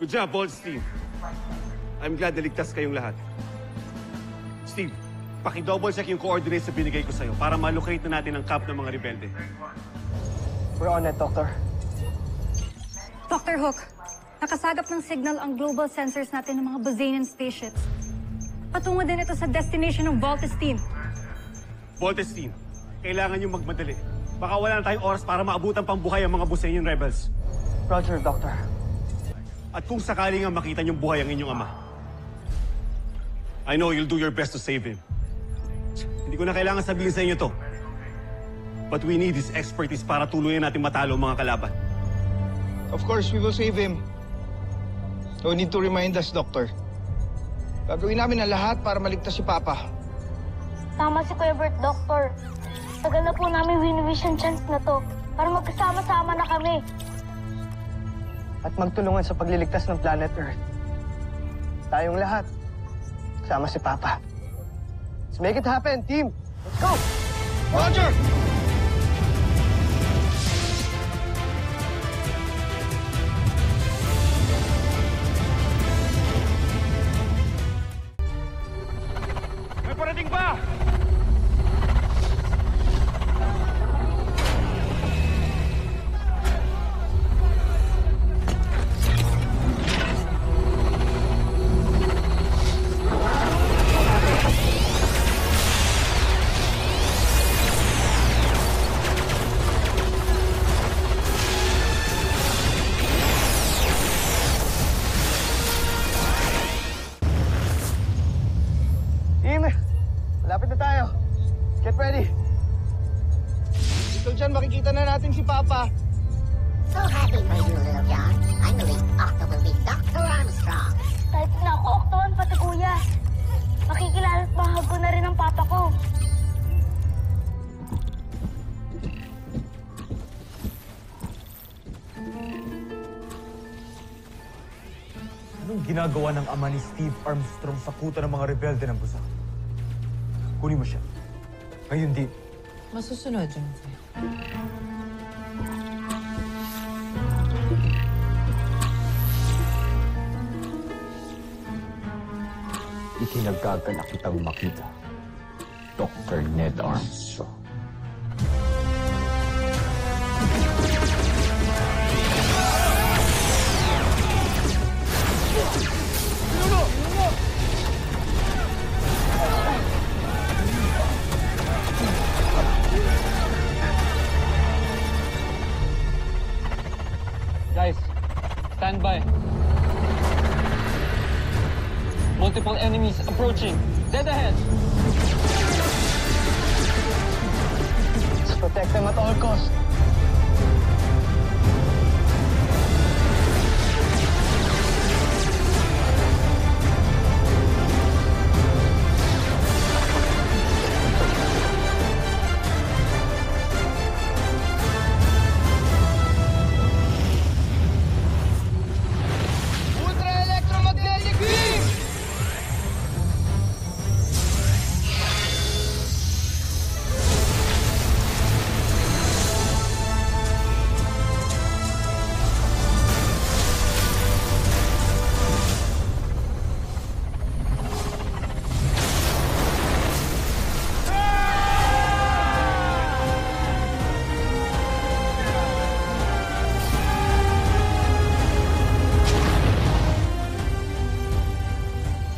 Good job, Bolts team. I'm glad naligtas kayong lahat. Steve, paki-double check yung coordinates na binigay ko sa'yo para ma-locate na natin ang camp ng mga rebelde. We're on it, Doctor. Dr. Hook, nakasagap ng signal ang global sensors natin ng mga Bozanian spaceships. Patungo din ito sa destination ng Voltes team. Voltes team, kailangan yung magmadali. Baka wala na tayong oras para maabutan pang buhay ang mga Bozanian rebels. Roger, Doctor. At kung sakali nga makita niyong buhay ang inyong ama, I know you'll do your best to save him. Hindi ko na kailangan sabihin sa inyo to. But we need his expertise para tuluyan natin matalo ang mga kalaban. Of course, we will save him. No need to remind us, Doctor. Gagawin namin ang lahat para maligtas si Papa. Tama si Kuya Bert, Doctor. Tagal na po namin win-wish ang chance na to para magkasama-sama na kami. At magtulungan sa pagliligtas ng planet Earth. Tayong lahat. Kasama si Papa. Let's make it happen, team! Let's go! Roger! May parating pa! Team, malapit na tayo. Get ready. Ito dyan, makikita na natin si Papa. So happy for you, little John. I believe Octo will be Dr. Armstrong. Kahit na ako, Octon, pati Kuya. Makikilala at bahago na rin ang Papa ko. Anong ginagawa ng ama ni Steve Armstrong sa kuta ng mga rebelde ng Busan? Kunin mo siya. Ngayon di. Masusunod, Jonesy. Ikinagagalak kitang makita, Dr. Ned Armstrong. Guys, stand by. Multiple enemies approaching. Dead ahead. Let's protect them at all costs. Ultra-electromagnetic beam!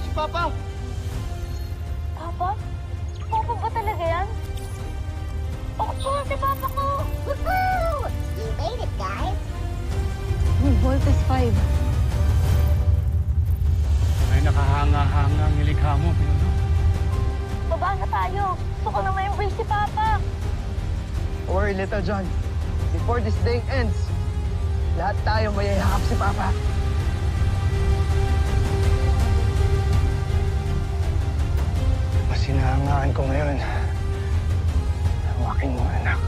Si Papa! Papa? Papa ba talaga yan? Octon, si Papa ko! Woohoo! You made it, guys. Voltes 5. Ay nakahanga-hanga ang nilikha mo, Pinuno. Baba na tayo. Gusto ko na ma-embrace si Papa. Don't worry, little John. Before this day ends, lahat tayo mayayakap si Papa. Mas hinahangaan ko ngayon ang aking mga anak.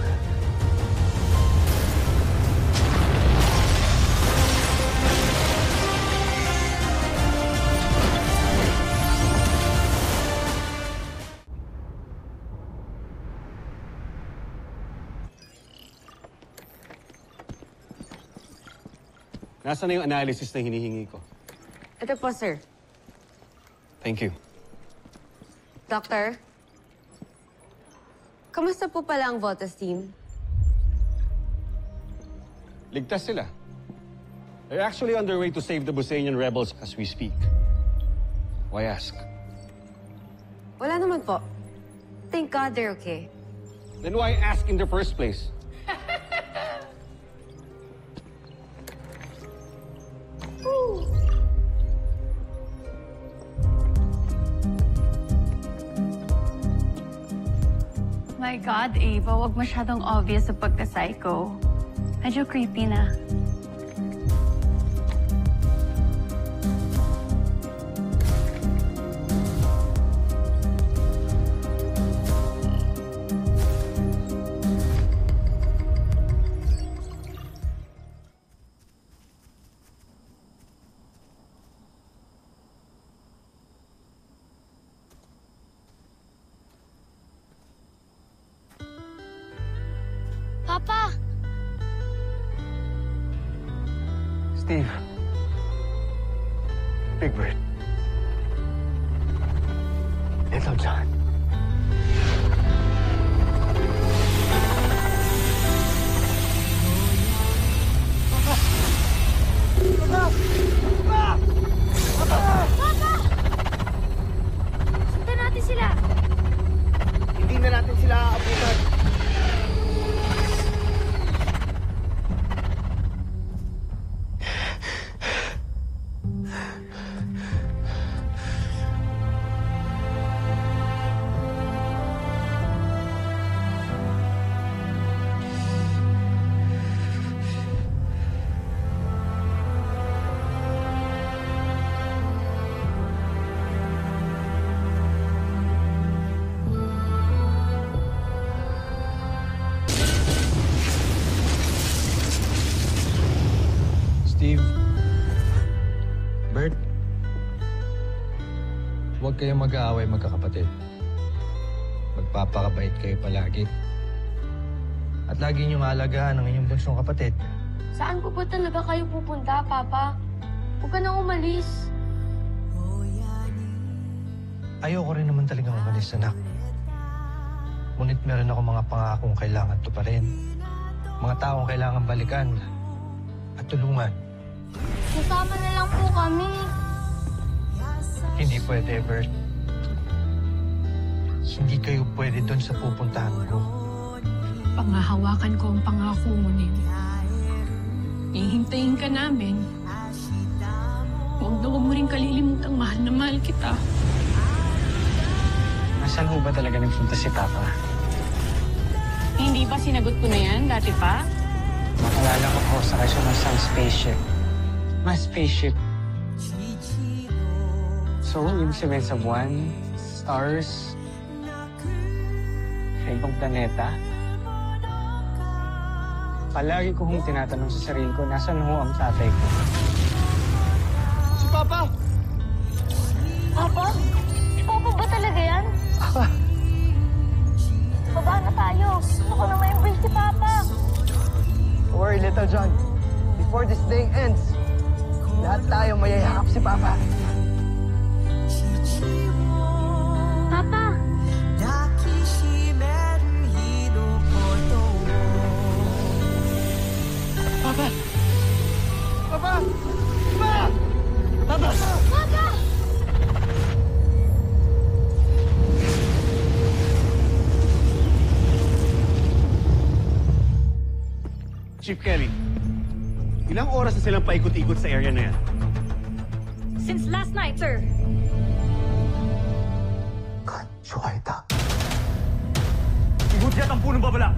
Nasaan na yung analysis na hinihingi ko? Ito po, sir. Thank you. Doctor? Kamusta po pala ang Voltas team? Ligtas sila. They're actually on their way to save the Busanian rebels as we speak. Why ask? Wala naman po. Thank God they're okay. Then why ask in the first place? My God, Ava, wag masyadong obvious sa pagka-psycho. Medyo creepy na. Papa! Steve. Big Bird. Little John. Sundan natin sila! Hindi na natin sila aabutan. Steve, Bert, huwag kayong mag-aaway magkakapatid. Magpapakabait kayo palagi. At lagi niyong aalagaan ang inyong bunsong kapatid. Saan po ba talaga kayo pupunta, Papa? Huwag ka nang umalis. Ayoko rin naman talagang umalis, anak. Ngunit meron ako mga pangakong kailangan tuparin. Mga taong kailangan balikan at tulungan. Kasama na lang po kami. Hindi pwede, Bert. Hindi kayo pwede doon sa pupuntahan ko. Pangahawakan ko ang pangako mo, Nim. Hihintayin ka namin. Huwag na huwag mo rin kalilimutang mahal na mahal kita. Nasaan ho ba talaga nagpunta si Papa? Hindi ba sinagot ko na yan dati pa? Makalala ko po sa kaso ng isang spaceship. Mas spaceship. So, ibig sabihin sa buwan, stars, sa ibang planeta. Palagi ko hong tinatanong sa sarili ko, nasaan ho ang tatay ko? Si Papa! Papa? Papa ba talaga yan? Papa! Baba na tayo. Gusto ko na ma-embrace si Papa. Don't worry, Little John. Before this day ends, lahat tayo mayayakap si Papa. Papa! Papa! Papa! Papa! Papa! Papa! Chief Kelly, ilang oras na silang paikot-ikot sa area na yan? Since last night, sir. Kanchuaita. Ihudyat ang punong babala!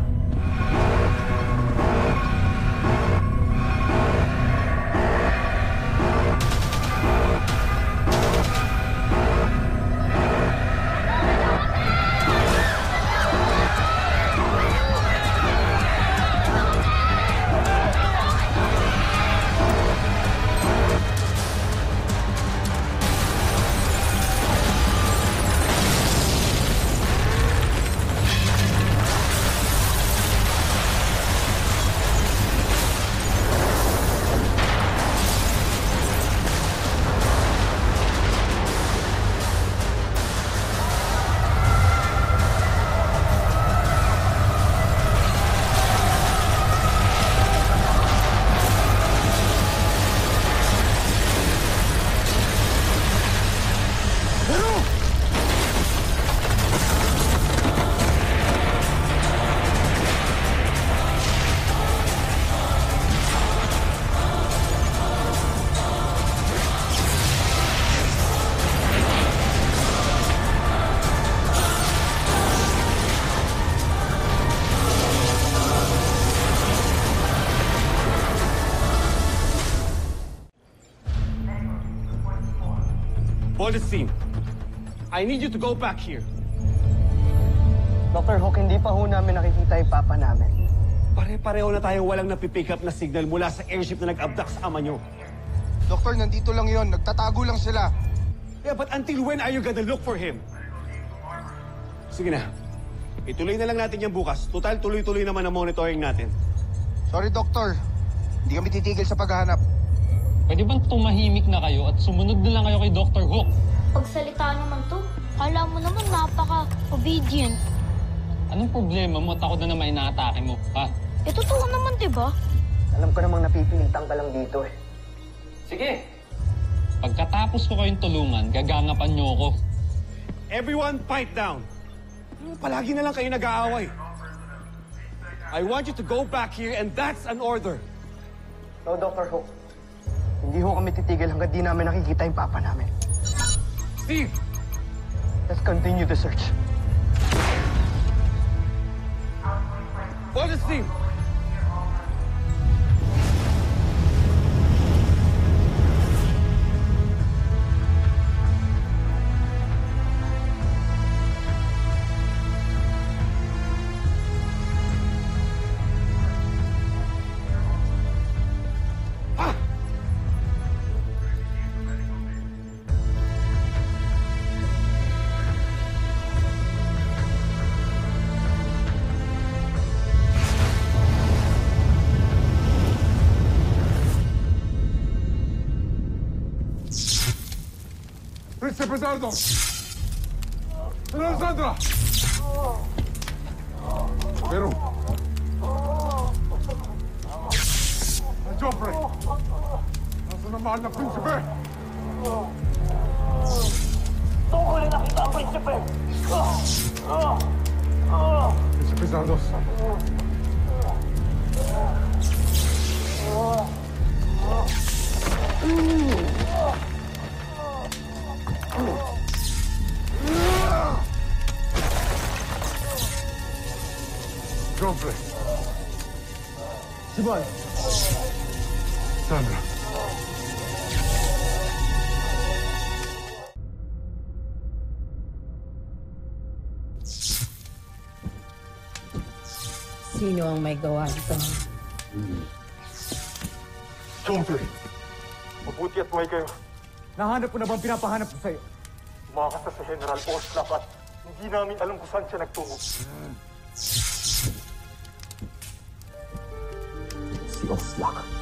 Boldestein, I need you to go back here. Dr. Hook, hindi pa ho namin nakikita yung papa namin. Pare-pareho na tayong walang napipick up na signal mula sa airship na nag-abduct sa ama nyo. Doktor, nandito lang yon. Nagtatago lang sila. Yeah, but until when are you gonna look for him? Sige na. Ituloy na lang natin yan bukas. Total, tuloy-tuloy naman ang monitoring natin. Sorry, Doktor. Hindi kami titigil sa paghahanap. Pwede bang tumahimik na kayo at sumunod na lang kayo kay Dr. Hook? Pagsalita naman to, kala mo naman napaka-obedient. Anong problema mo at ako na naman inaatake mo, ha? Eh, totoo naman, diba? Alam ko namang napipilitan ka lang dito eh. Sige. Pagkatapos ko kayong tulungan, gagangapan niyo ako. Everyone, pipe down. Palagi na lang kayo nag-aaway. I want you to go back here and that's an order. No, Dr. Hook. Hindi ho kami titigil hanggang di namin nakikita yung papa namin. Steve! Let's continue the search. What is Steve? Mr. Pesardo! Alessandra! Pero... Joffrey! Nasaan ang mahal na prinsipe? Tungkulin na kita ang prinsipe! Prinsipe Zardos. Joffrey. Simon. Sandra. Sino ang may gawa nito? Joffrey. Mabuti at buhay kayo. Nahanap ko na bang pinapahanap ko sa'yo? Umakas na sa General Oslap at hindi namin alam kung saan siya nagtungo. Si Oslak.